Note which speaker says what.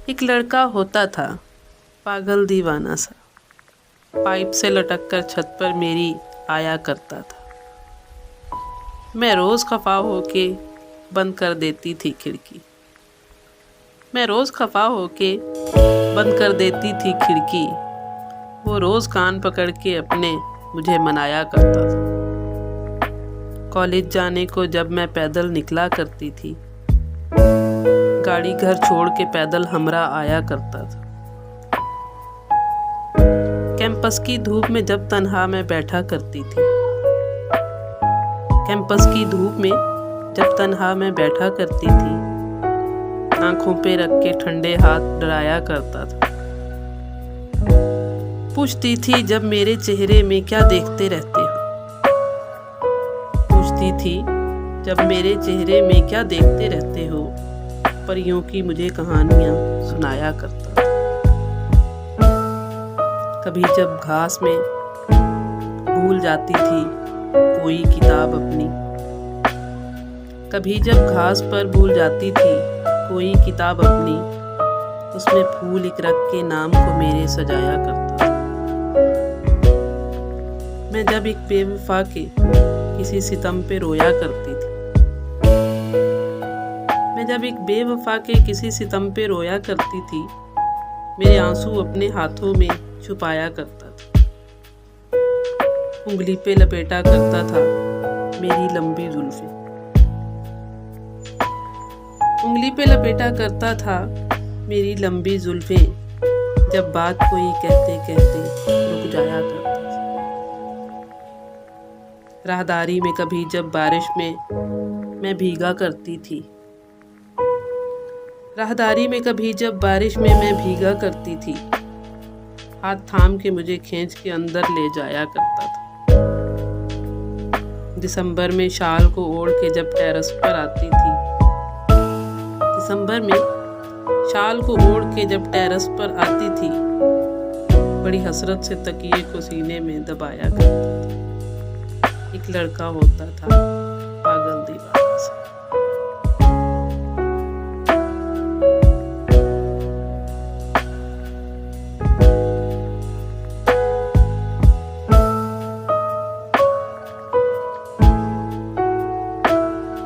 Speaker 1: एक लड़का होता था, पागल दीवाना सा। पाइप से लटक कर छत पर मेरी आया करता था। मैं रोज़ खफा होके बंद कर देती थी खिड़की। मैं रोज़ खफा होके बंद कर देती थी खिड़की। वो रोज़ कान पकड़ के अपने मुझे मनाया करता था। कॉलेज जाने को जब मैं पैदल निकला करती थी, गाड़ी घर छोड़ के पैदल हमरा आया करता था। कैंपस की धूप में जब तन्हा मैं बैठा करती थी, कैंपस की धूप में जब तन्हा मैं बैठा करती थी, आंखों पे रख के ठंडे हाथ डराया करता था। पूछती थी जब मेरे चेहरे में क्या देखते रहते हो। पूछती थी जब मेरे चेहरे में क्या देखते रहते हो। परियों की मुझे कहानियां सुनाया करता था। कभी जब घास में भूल जाती थी कोई किताब अपनी, कभी जब घास पर भूल जाती थी कोई किताब अपनी, उसमें फूल एक रख के नाम को मेरे सजाया करता था। मैं जब एक बेवफा के किसी सितम पे रोया करती थी, मैं जब एक बेवफा के किसी सितम पे रोया करती थी, मेरे आंसू अपने हाथों में छुपाया करता था। उंगली पे लपेटा करता था मेरी लंबी जुल्फें, उंगली पे लपेटा करता था मेरी लंबी जुल्फें। जब बात कोई कहते कहते रुक जाया करता था। राहदारी में कभी जब बारिश में मैं भीगा करती थी, राहदारी में कभी जब बारिश में मैं भीगा करती थी, हाथ थाम के मुझे खींच के अंदर ले जाया करता था। दिसंबर में शाल को ओढ़ के जब टेरेस पर आती थी, दिसंबर में शाल को ओढ़ के जब टेरेस पर आती थी, बड़ी हसरत से तकिए को सीने में दबाया करता था। एक लड़का होता था,